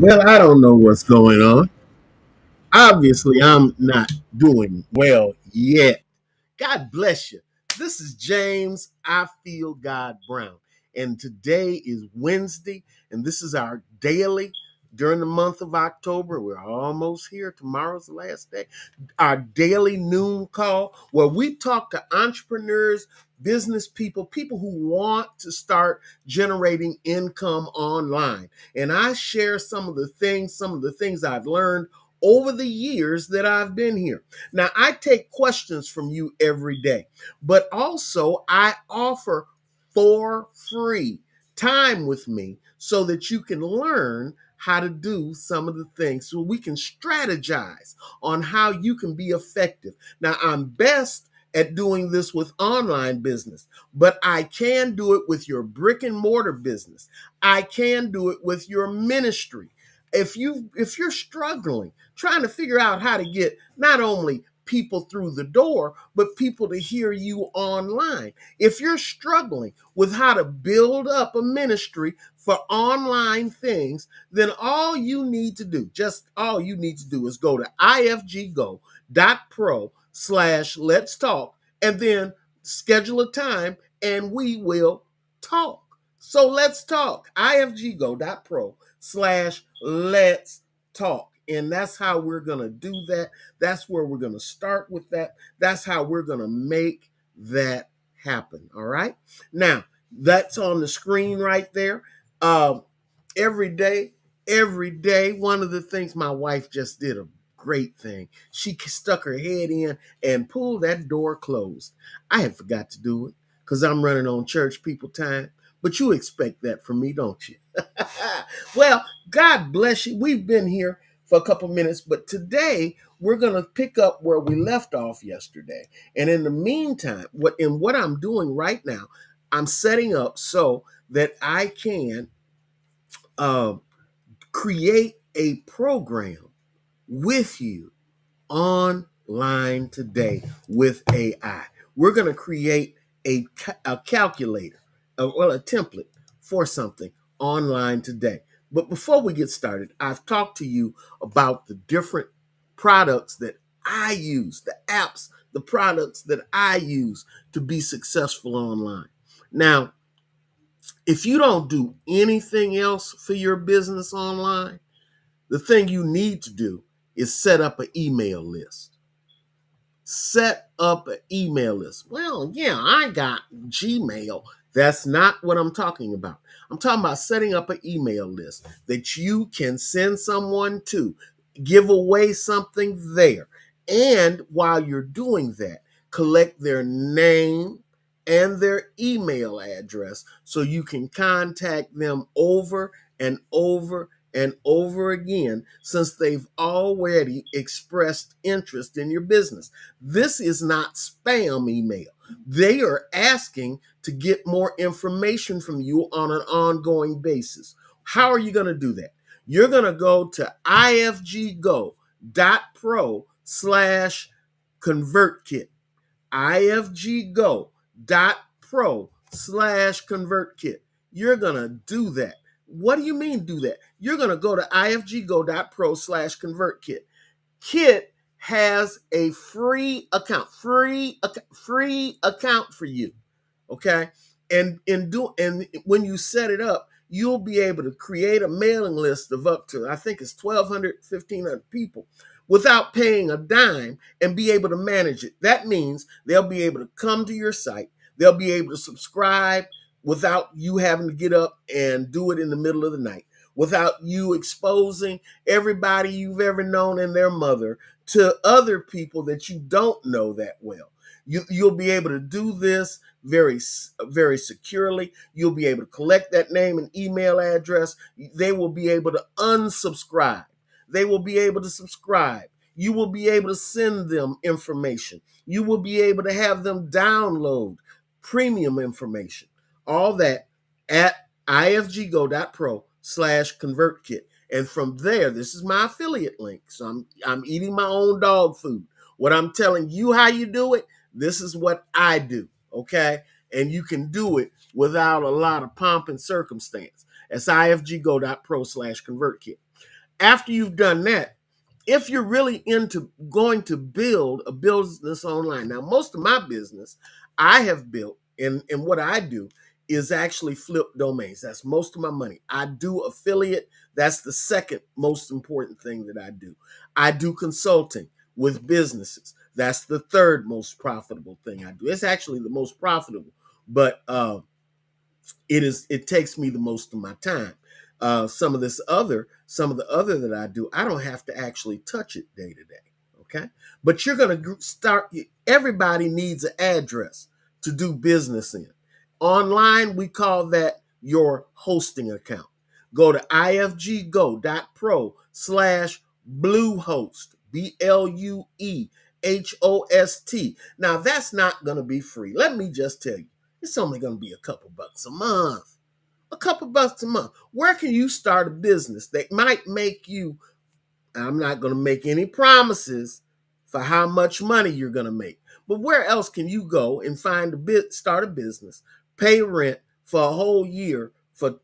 Well, I don't know what's going on. Obviously, I'm not doing well yet. God bless you. This is James I Feel God Brown. And today is Wednesday, and this is our daily during the month of October. We're almost here. Tomorrow's the last day. Our daily noon call where we talk to entrepreneurs, business people, people who want to start generating income online. And I share some of the things I've learned over the years that I've been here. Now, I take questions from you every day, but also I offer for free time with me so that you can learn how to do some of the things so we can strategize on how you can be effective. Now, I'm best at doing this with online business, but I can do it with your brick and mortar business. I can do it with your ministry. If you're struggling trying to figure out how to get not only people through the door but people to hear you online, if you're struggling with how to build up a ministry for online things, then all you need to do is go to ifggo.pro/let's talk and then schedule a time and we will talk. So let's talk. ifggo.pro/let's talk. And that's how we're going to do that. That's where we're going to start with that. That's how we're going to make that happen. All right. Now, that's on the screen right there. Um, every day, every day, one of the things my wife just did a great thing. She stuck her head in and pulled that door closed. I had forgot to do it because I'm running on church people time. But you expect that from me, don't you? Well, God bless you. We've been here for a couple minutes, but today we're going to pick up where we left off yesterday. And in the meantime, what I'm doing right now, I'm setting up so that I can uh, create a program with you online today with AI. We're going to create a calculator, a template for something online today. But before we get started, I've talked to you about the different products that I use, the apps, the products that I use to be successful online. Now, if you don't do anything else for your business online, the thing you need to do is set up an email list. Set up an email list. Well, yeah, I got Gmail. That's not what I'm talking about. I'm talking about setting up an email list that you can send someone to, give away something there. And while you're doing that, collect their name and their email address so you can contact them over and over and over again since they've already expressed interest in your business. This is not spam email. They are asking to get more information from you on an ongoing basis. How are you going to do that? You're going to go to ifggo.pro/convertkit. ifggo.pro/convertkit. You're going to do that. What do you mean do that? You're going to go to ifggo.pro/convertkit. Kit has a free account for you. Okay. And when you set it up, you'll be able to create a mailing list of up to, I think it's 1,200, 1,500 people without paying a dime and be able to manage it. That means they'll be able to come to your site. They'll be able to subscribe without you having to get up and do it in the middle of the night, without you exposing everybody you've ever known and their mother to other people that you don't know that well. You'll be able to do this very securely. You'll be able to collect that name and email address. They will be able to unsubscribe. They will be able to subscribe. You will be able to send them information. You will be able to have them download premium information. All that at ifggo.pro/convertkit. And from there, this is my affiliate link. So I'm eating my own dog food. What I'm telling you how you do it, this is what I do. Okay. And you can do it without a lot of pomp and circumstance. That's ifggo.pro/convertkit. After you've done that, if you're really into going to build a business online, now most of my business I have built, and what I do is actually flip domains. That's most of my money. I do affiliate. That's the second most important thing that I do. I do consulting with businesses. That's the third most profitable thing I do. It's actually the most profitable, but it takes me the most of my time. Some of the other that I do, I don't have to actually touch it day to day. Okay, but you're going to start. Everybody needs an address to do business in. Online, we call that your hosting account. Go to ifggo.pro/bluehost, BLUEHOST. Now that's not going to be free. Let me just tell you, it's only going to be a couple bucks a month. A couple bucks a month. Where can you start a business that might make you? I'm not going to make any promises for how much money you're going to make. But where else can you go and start a business, pay rent for a whole year for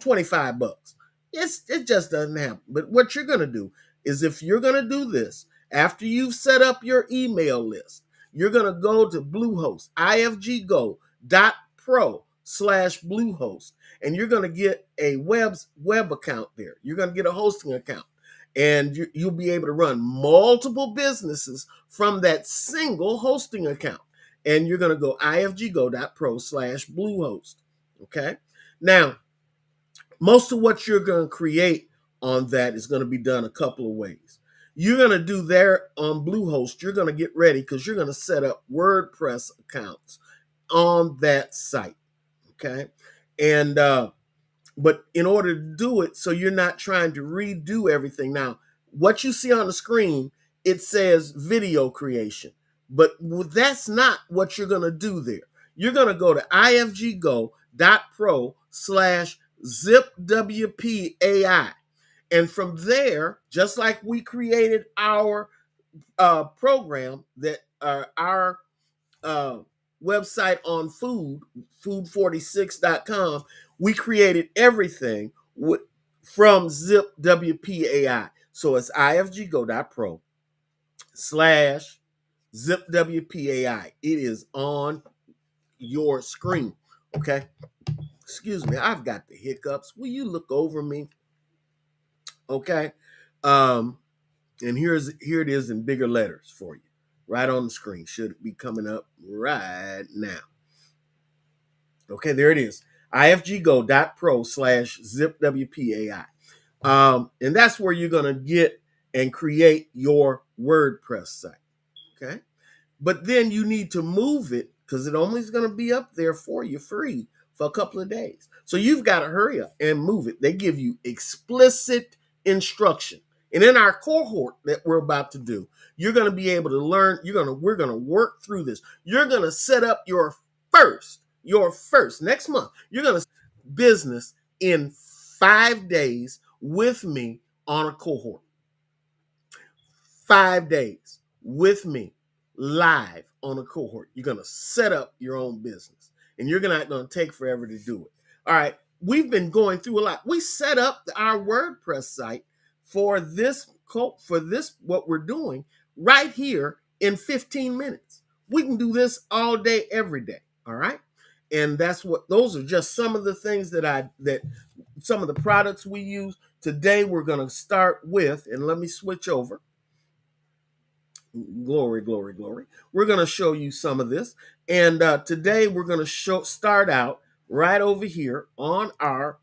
25 bucks? It just doesn't happen. But what you're going to do is, if you're going to do this, after you've set up your email list, you're going to go to Bluehost, ifggo.pro/Bluehost, and you're going to get a web account there. You're going to get a hosting account, and you'll be able to run multiple businesses from that single hosting account. And you're going to go ifggo.pro/Bluehost. Okay. Now, most of what you're going to create on that is going to be done a couple of ways. You're going to do there on Bluehost, you're going to get ready because you're going to set up WordPress accounts on that site. Okay. And but in order to do it, so you're not trying to redo everything. Now, what you see on the screen, it says video creation, but that's not what you're going to do there. You're going to go to ifggo.pro/zipwpai. And from there, just like we created our program, that our uh, website on food46.com, we created everything from zipwpai. So it's ifggo.pro/zipwpai. It is on your screen. Okay. Excuse me, I've got the hiccups. Will you look over me? Okay. Um, and here it is in bigger letters for you, right on the screen. Should be coming up right now. Okay, there it is. ifggo.pro/zipwpai. And that's where you're going to get and create your WordPress site. Okay. But then you need to move it because it only is going to be up there for you free for a couple of days. So you've got to hurry up and move it. They give you explicit instruction. And in our cohort that we're about to do, you're going to be able to learn. We're going to work through this. You're going to set up your first next month. You're going to business in 5 days with me on a cohort. 5 days with me live on a cohort. You're going to set up your own business, and you're not going to take forever to do it. All right. We've been going through a lot. We set up our WordPress site for this what we're doing right here in 15 minutes. We can do this all day, every day. All right. And those are just some of the things that some of the products we use. Today we're going to start with, and let me switch over. Glory, glory, glory. We're going to show you some of this. And today we're going to start out right over here on our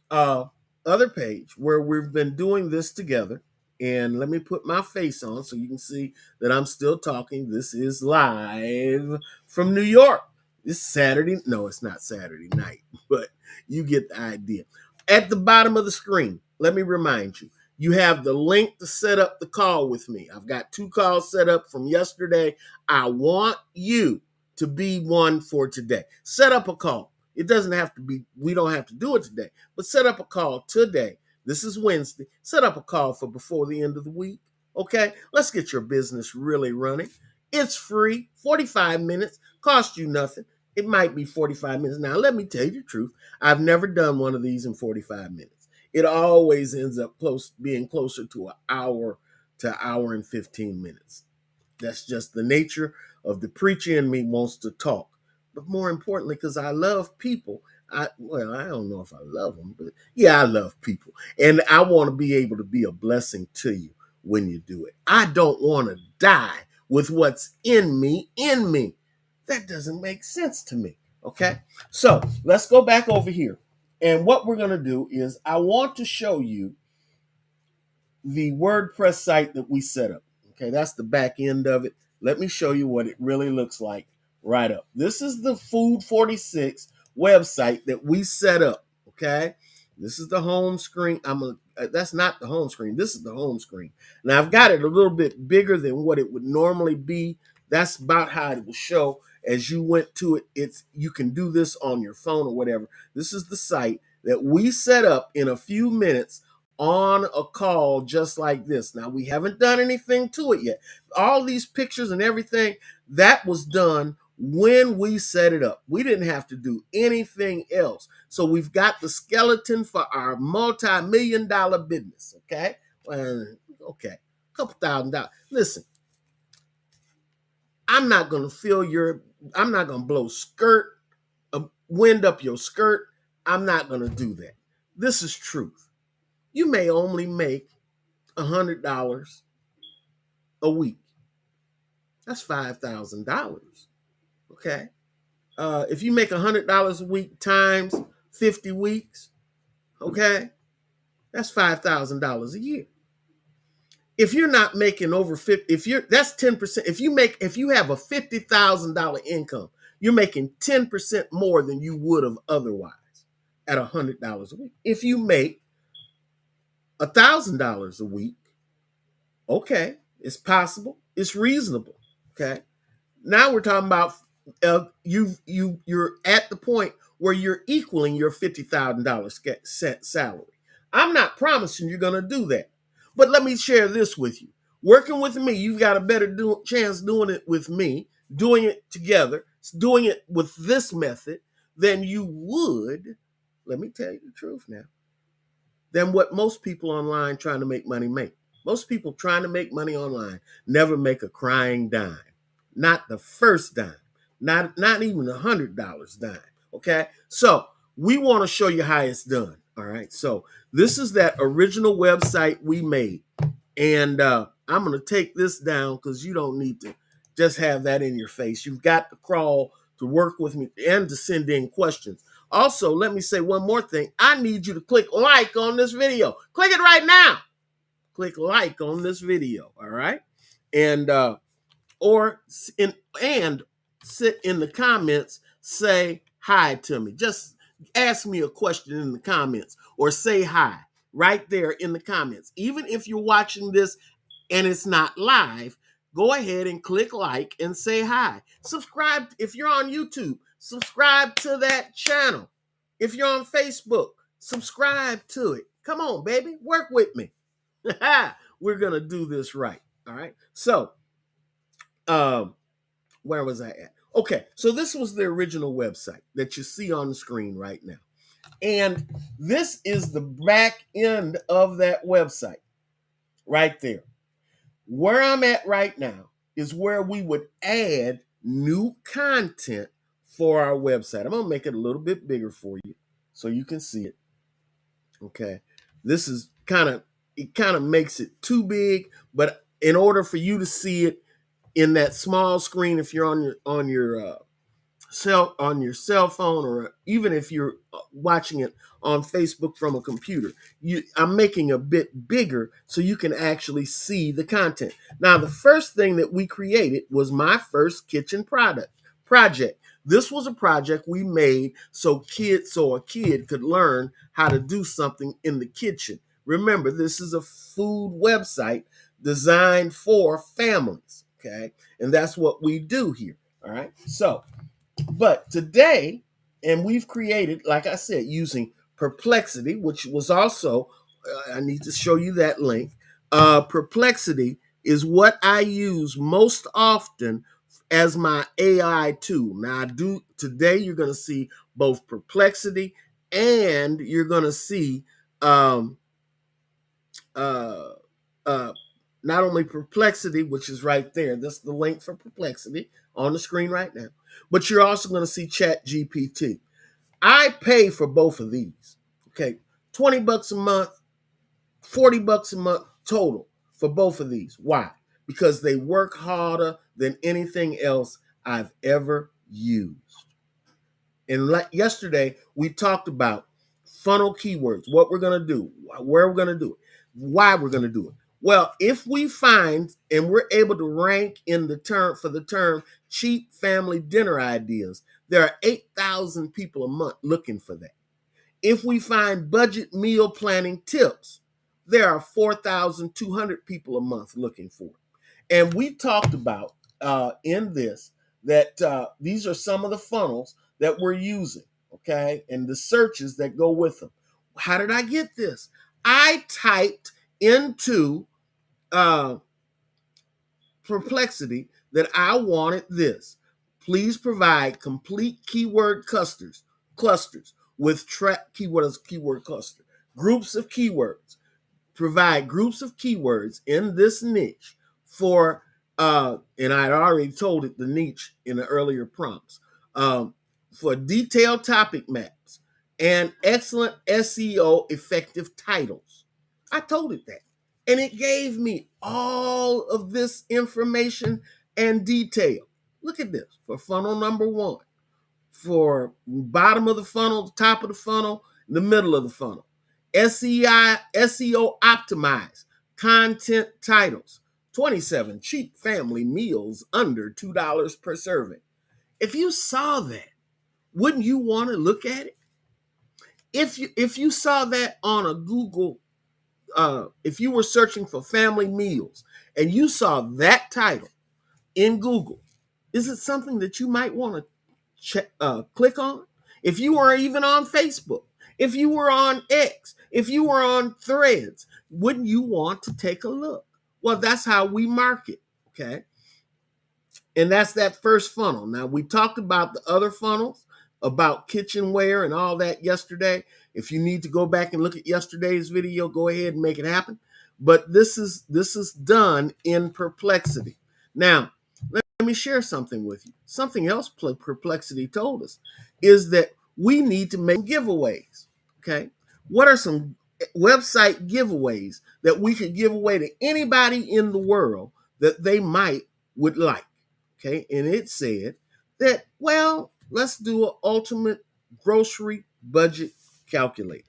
other page where we've been doing this together. And let me put my face on so you can see that I'm still talking. This is live from New York. It's Saturday. No, it's not Saturday night, but you get the idea. At the bottom of the screen, let me remind you, you have the link to set up the call with me. I've got 2 calls set up from yesterday. I want you to be one for today. Set up a call. It doesn't have to be, we don't have to do it today, but set up a call today. This is Wednesday. Set up a call for before the end of the week. Okay, let's get your business really running. It's free, 45 minutes, cost you nothing. It might be 45 minutes. Now, let me tell you the truth. I've never done one of these in 45 minutes. it always ends up being closer to hour and 15 minutes. That's just the nature of the preacher in me wants to talk. But more importantly, because I love people, I don't know if I love them, but yeah, I love people. And I want to be able to be a blessing to you when you do it. I don't want to die with what's in me. That doesn't make sense to me. Okay. So let's go back over here. And what we're going to do is I want to show you the WordPress site that we set up. Okay, that's the back end of it. Let me show you what it really looks like right up. This is the Food 46 website that we set up. Okay, this is the home screen. That's not the home screen. This is the home screen. Now I've got it a little bit bigger than what it would normally be. That's about how it will show as you went to it. You can do this on your phone or whatever. This is the site that we set up in a few minutes on a call just like this. Now, we haven't done anything to it yet. All these pictures and everything, that was done when we set it up. We didn't have to do anything else. So we've got the skeleton for our multi-million-dollar business, okay? Okay, a couple $1,000. Listen, I'm not going to blow wind up your skirt. I'm not going to do that. This is truth. You may only make $100 a week. That's $5,000. Okay. If you make $100 a week times 50 weeks, okay, that's $5,000 a year. If you're not making over 50, that's 10%. If you have a $50,000 income, you're making 10% more than you would have otherwise at $100 a week. If you make $1,000 a week, okay, it's possible, it's reasonable. Okay, now we're talking about you're at the point where you're equaling your $50,000 salary. I'm not promising you're going to do that, but let me share this with you. Working with me, you've got a better chance doing it with me, doing it together, doing it with this method than you would. Let me tell you the truth now. Than what most people online trying to make money make. Most people trying to make money online never make a crying dime. Not the first dime. Not even $100 dime. Okay? So we want to show you how it's done. All right. So this is that original website we made. And I'm going to take this down because you don't need to just have that in your face. You've got to crawl to work with me and to send in questions. Also, let me say one more thing. I need you to click like on this video. Click it right now. Click like on this video. All right. And sit in the comments, say hi to me. Just ask me a question in the comments or say hi right there in the comments. Even if you're watching this and it's not live, go ahead and click like and say hi. Subscribe if you're on YouTube. Subscribe to that channel. If you're on Facebook, subscribe to it. Come on, baby, work with me. We're gonna do this right. All right. So, where was I at? Okay, so this was the original website that you see on the screen right now. And this is the back end of that website right there. Where I'm at right now is where we would add new content for our website. I'm going to make it a little bit bigger for you so you can see it. Okay. This is it kind of makes it too big, but in order for you to see it in that small screen, if you're on your cell phone, or even if you're watching it on Facebook from a computer, I'm making a bit bigger so you can actually see the content. Now, the first thing that we created was my first kitchen project. This was a project we made so a kid could learn how to do something in the kitchen. Remember, this is a food website designed for families, okay? And that's what we do here, all right? So, but today, and we've created, like I said, using Perplexity, which was also, I need to show you that link. Perplexity is what I use most often as my AI tool. Now, today you're going to see both Perplexity and you're going to see um, uh, uh, not only Perplexity, which is right there, that's the link for Perplexity on the screen right now, but you're also going to see Chat GPT. I pay for both of these. Okay, 20 bucks a month, 40 bucks a month total for both of these. Why? Because they work harder than anything else I've ever used. And yesterday, we talked about funnel keywords, what we're going to do, where we're going to do it, why we're going to do it. Well, if we find and we're able to rank in the term for the term cheap family dinner ideas, there are 8,000 people a month looking for that. If we find budget meal planning tips, there are 4,200 people a month looking for it. And we talked about in this that these are some of the funnels that we're using, okay, and the searches that go with them. How did I get this? I typed into uh, Perplexity that I wanted this. Please provide complete keyword clusters with track keyword cluster, groups of keywords. Provide groups of keywords in this niche for and I'd already told it the niche in the earlier prompts, for detailed topic maps and excellent SEO effective titles. I told it that. And it gave me all of this information and detail. Look at this for funnel number one, for bottom of the funnel, top of the funnel, the middle of the funnel. SEO optimized content titles. 27 cheap family meals under $2 per serving. If you saw that, wouldn't you want to look at it? If you saw that on a Google, if you were searching for family meals and you saw that title in Google, is it something that you might want to click on? If you were even on Facebook, if you were on X, if you were on Threads, wouldn't you want to take a look? Well, that's how we market, okay? And that's that first funnel. Now, we talked about the other funnels, about kitchenware and all that yesterday. If you need to go back and look at yesterday's video, go ahead and make it happen. But this is done in Perplexity. Now, let me share something with you. Something else Perplexity told us is that we need to make giveaways. Okay. What are some website giveaways that we could give away to anybody in the world that they might would like? Okay. And it said that, well, let's do an ultimate grocery budget calculator.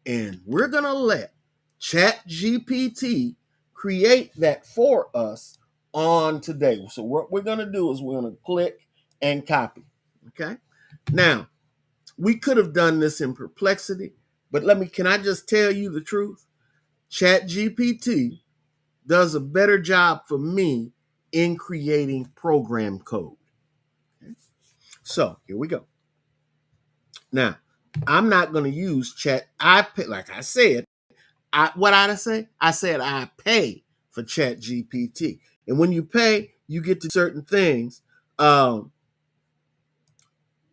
And we're going to let Chat GPT create that for us on today. So what we're going to do is we're going to click and copy. Okay. Now, we could have done this in Perplexity, but can I just tell you the truth? Chat GPT does a better job for me in creating program code. Okay. So here we go. Now, I'm not going to use like I said, what did I say? I said I pay for Chat GPT. And when you pay, you get to certain things.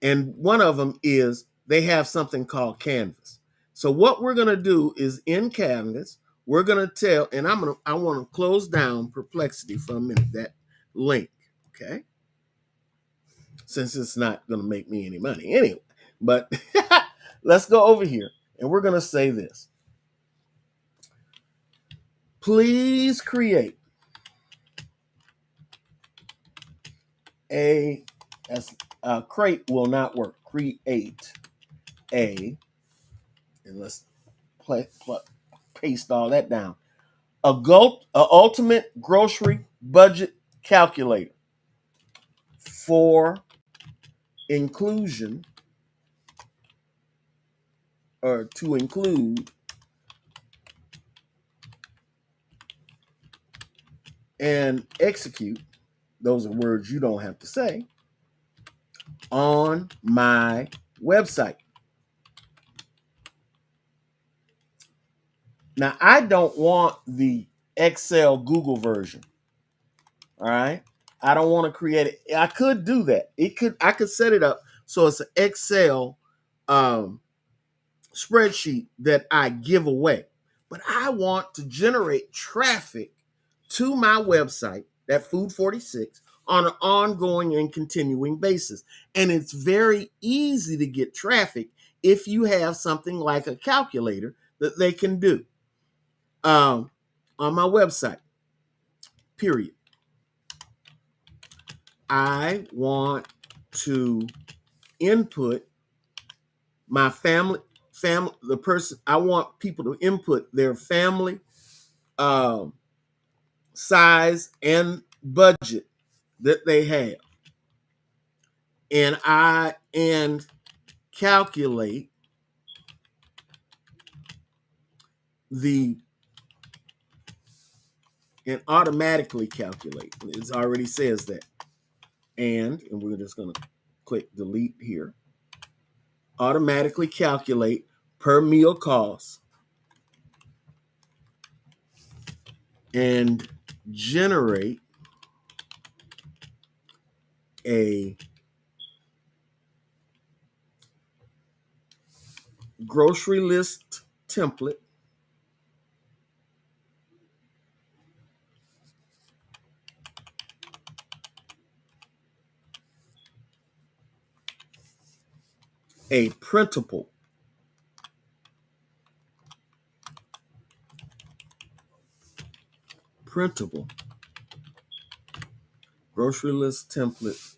And one of them is they have something called Canvas. So what we're going to do is in Canvas, we're going to tell, and I want to close down Perplexity for a minute, that link, okay? Since it's not going to make me any money anyway. But let's go over here and we're going to say this. Please create crate will not work. Create and let's paste all that down. A ultimate grocery budget calculator for inclusion or to include and execute. Those are words you don't have to say on my website. Now, I don't want the Excel Google version. All right. I don't want to create it. I could do that. I could set it up so it's an Excel spreadsheet that I give away, but I want to generate traffic to my website, that Food 46, on an ongoing and continuing basis. And it's very easy to get traffic if you have something like a calculator that they can do on my website, period. I want to input my family, the person, I want people to input their family um, size and budget that they have. And calculate and automatically calculate. It already says that. And we're just going to click delete here. Automatically calculate per meal cost and generate a grocery list template a printable grocery list template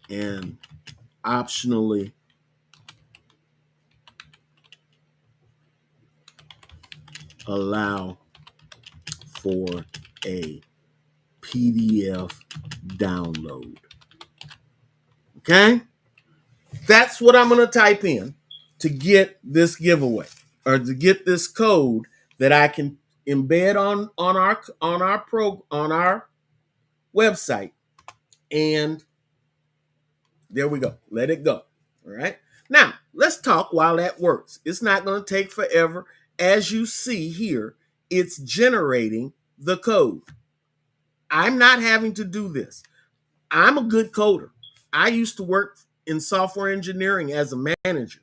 and optionally allow for a PDF download. Okay? That's what I'm going to type in to get this giveaway, or to get this code that I can embed on our website. And there we go. Let it go. All right. Now, let's talk while that works. It's not going to take forever. As you see here, it's generating the code. I'm not having to do this. I'm a good coder. I used to work in software engineering as a manager.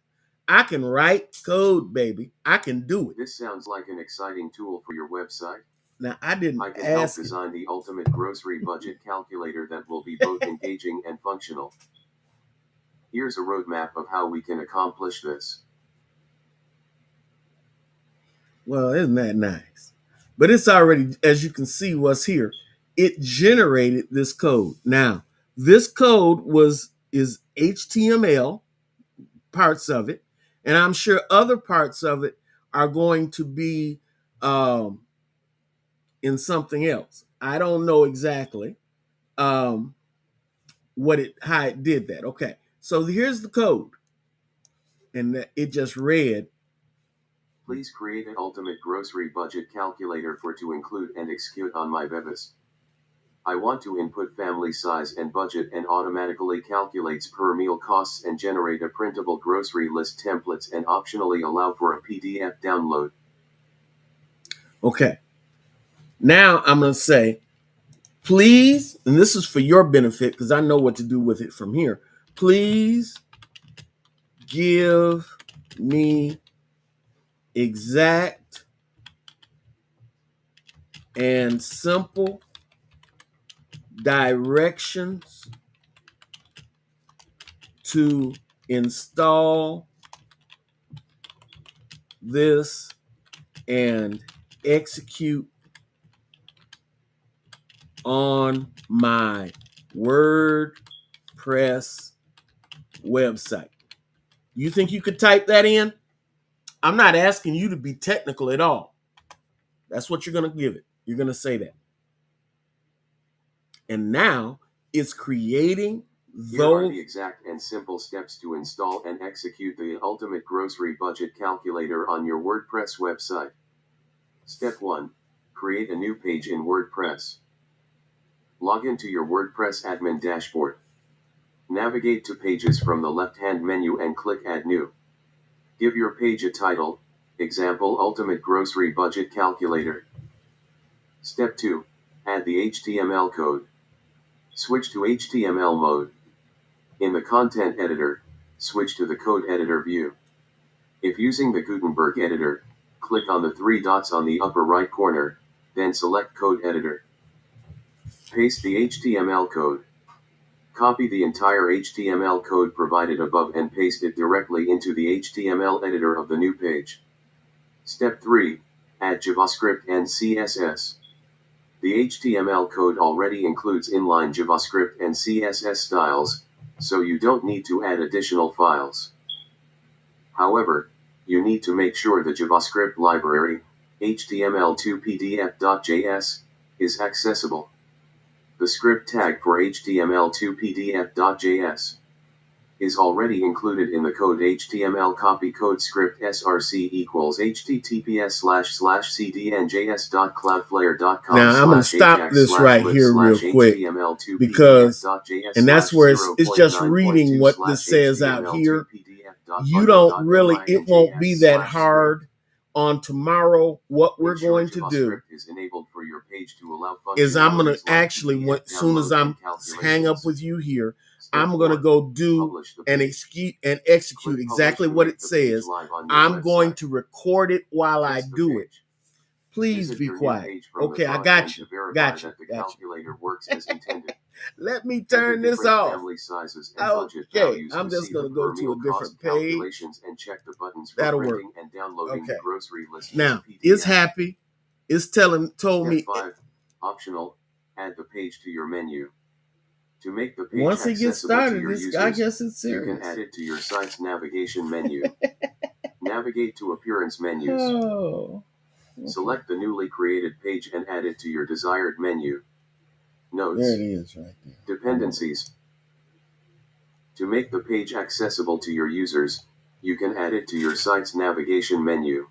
I can write code, baby. I can do it. This sounds like an exciting tool for your website. Now, I can help design the ultimate grocery budget calculator that will be both engaging and functional. Here's a roadmap of how we can accomplish this. Well, isn't that nice? But it's already, as you can see what's here, it generated this code. Now, this code is HTML, parts of it, and I'm sure other parts of it are going to be in something else. I don't know exactly how it did that. Okay, so here's the code, and it just read. Please create an ultimate grocery budget calculator to include and execute on my website. I want to input family size and budget and automatically calculates per meal costs and generate a printable grocery list templates and optionally allow for a PDF download. Okay. Now I'm going to say, please, and this is for your benefit because I know what to do with it from here. Please give me exact and simple directions to install this and execute on my WordPress website. You think you could type that in? I'm not asking you to be technical at all. That's what you're going to give it. You're going to say that. And now it's creating Here are the exact and simple steps to install and execute the ultimate grocery budget calculator on your WordPress website. Step 1. Create a new page in WordPress. Log into your WordPress admin dashboard. Navigate to Pages from the left-hand menu and click Add New. Give your page a title, example Ultimate Grocery Budget Calculator. Step 2. Add the HTML code. Switch to HTML mode. In the content editor, switch to the code editor view. If using the Gutenberg editor, click on the three dots on the upper right corner, then select Code Editor. Paste the HTML code. Copy the entire HTML code provided above and paste it directly into the HTML editor of the new page. Step 3. Add JavaScript and CSS. The HTML code already includes inline JavaScript and CSS styles, so you don't need to add additional files. However, you need to make sure the JavaScript library, html2pdf.js, is accessible. The script tag for html2pdf.js is already included in the code HTML copy code script src equals https://cdnjs.cloudflare.com/ajax/list/html2pdf.js Now I'm going to stop this right here real quick because, and that's where it's just reading what this says out here. You don't really, it won't be that hard. On tomorrow, what we're going to do is I'm going to actually, as soon as I'm hang up with you here, I'm going to go do and execute exactly what it says. I'm going to record it while I do it. Please be quiet. Okay, I got you. Got you. Let me turn this off. Okay, I'm just going to go to a different page. That'll work. Okay. Now, it's happy. It's told me. 5. Optional. Add the page to your menu. To make the page Once it gets started, I guess it's serious. You can add it to your site's navigation menu. Navigate to Appearance menus. Oh. Okay. Select the newly created page and add it to your desired menu. Notes. There it is right there. Dependencies. To make the page accessible to your users, you can add it to your site's navigation menu.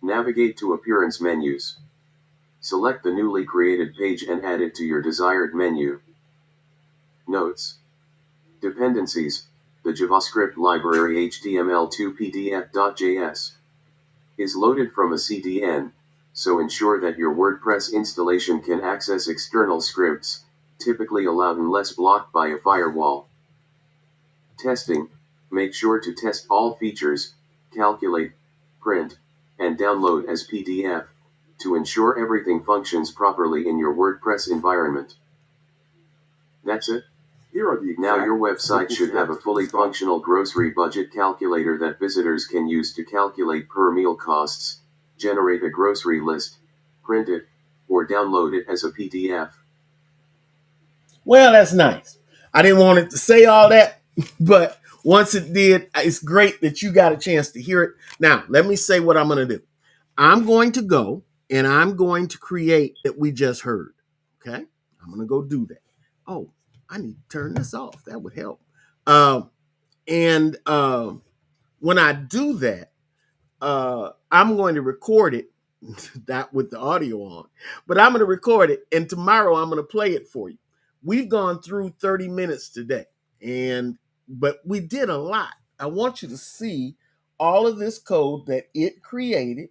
Navigate to Appearance menus. Select the newly created page and add it to your desired menu. Notes. Dependencies. The JavaScript library html2pdf.js is loaded from a CDN, so ensure that your WordPress installation can access external scripts, typically allowed unless blocked by a firewall. Testing. Make sure to test all features, calculate, print, and download as PDF, to ensure everything functions properly in your WordPress environment. That's it. Now your website should have a fully functional grocery budget calculator that visitors can use to calculate per meal costs, generate a grocery list, print it, or download it as a PDF. Well, that's nice. I didn't want it to say all that, but once it did, it's great that you got a chance to hear it. Now, let me say what I'm going to do. I'm going to go and I'm going to create that we just heard. Okay? I'm going to go do that. Oh, I need to turn this off. That would help. When I do that, I'm going to record it, not with the audio on, but I'm going to record it, and tomorrow I'm going to play it for you. We've gone through 30 minutes today, but we did a lot. I want you to see all of this code that it created.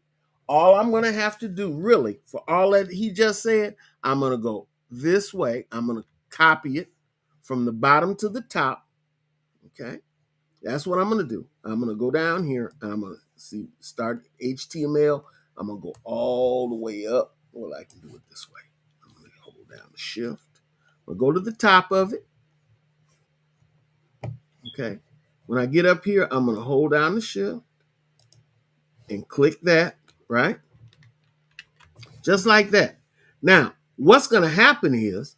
All I'm going to have to do, really, for all that he just said, I'm going to go this way. I'm going to copy it from the bottom to the top. Okay. That's what I'm going to do. I'm going to go down here and I'm going to start HTML. I'm going to go all the way up. Well, I can do it this way. I'm going to hold down the shift. I'll go to the top of it. Okay. When I get up here, I'm going to hold down the shift and click that, right? Just like that. Now, what's going to happen is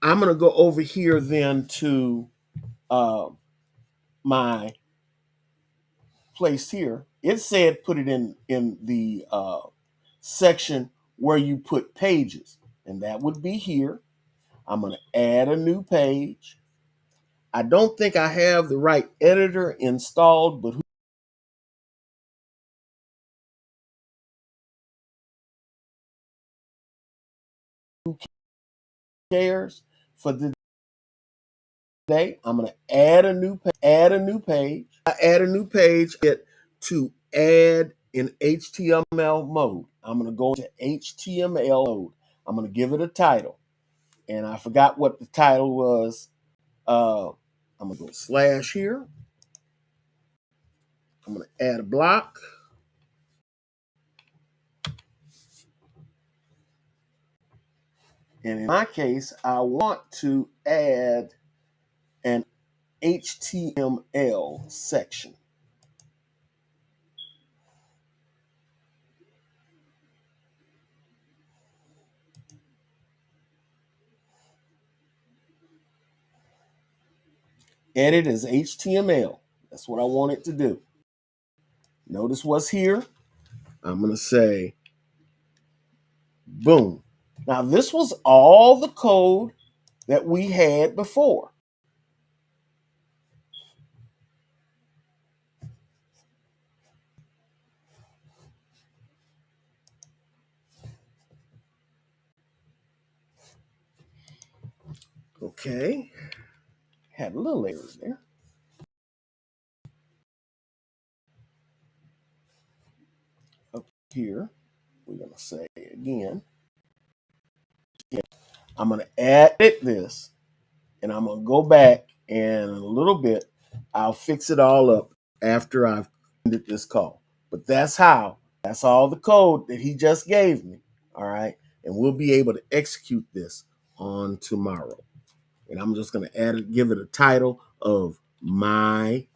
I'm going to go over here then to my place here. It said put it in the section where you put pages, and that would be here. I'm going to add a new page. I don't think I have the right editor installed, but who cares? For the day, I'm going to add a new page. I add a new page to add in HTML mode. I'm going to go to HTML mode. I'm going to give it a title, and I forgot what the title was. I'm gonna go slash here. I'm gonna add a block. And in my case, I want to add an HTML section. Edit as HTML. That's what I want it to do. Notice what's here. I'm going to say, boom. Now, this was all the code that we had before. Okay. Had a little error there. Up here, we're going to say again. I'm going to edit this, and I'm going to go back, and in a little bit, I'll fix it all up after I've ended this call. But that's all the code that he just gave me. All right. And we'll be able to execute this on tomorrow. And I'm just going to give it a title of my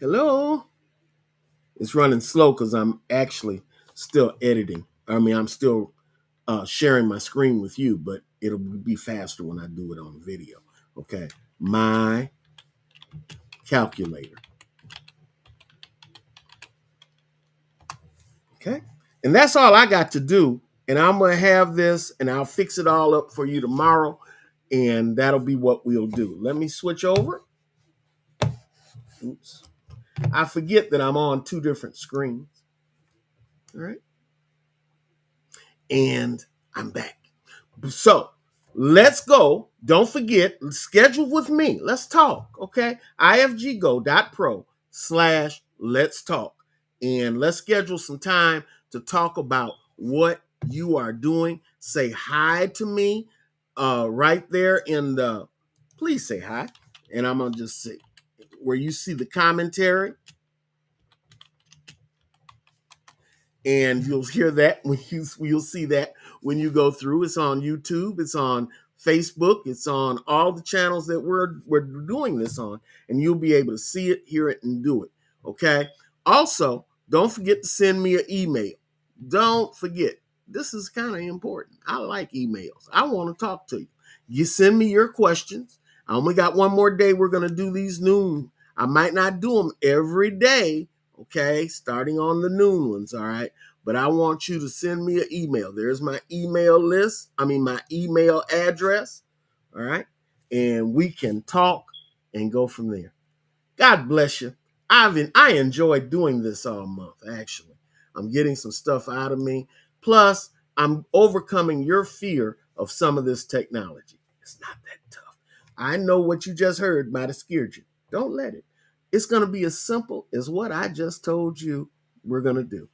hello. It's running slow because I'm actually still editing. I'm still sharing my screen with you, but it'll be faster when I do it on video. Okay. My calculator. Okay. And that's all I got to do. And I'm going to have this and I'll fix it all up for you tomorrow. And that'll be what we'll do. Let me switch over. Oops. I forget that I'm on two different screens. All right. And I'm back. So let's go. Don't forget, schedule with me. Let's talk. Okay. ifggo.pro/let's talk. And let's schedule some time to talk about what you are doing. Say hi to me right there in the, please say hi. And I'm going to just see where you see the commentary. And you'll hear that you'll see that when you go through. It's on YouTube, it's on Facebook, it's on all the channels that we're doing this on, and you'll be able to see it, hear it, and do it. Okay. Also, don't forget to send me an email. Don't forget. This is kind of important. I like emails. I want to talk to you. You send me your questions. I only got one more day. We're going to do these noon. I might not do them every day. Okay, starting on the noon ones, all right? But I want you to send me an email. There's my email list. My email address, all right? And we can talk and go from there. God bless you. I enjoyed doing this all month, actually. I'm getting some stuff out of me. Plus, I'm overcoming your fear of some of this technology. It's not that tough. I know what you just heard might have scared you. Don't let it. It's going to be as simple as what I just told you we're going to do.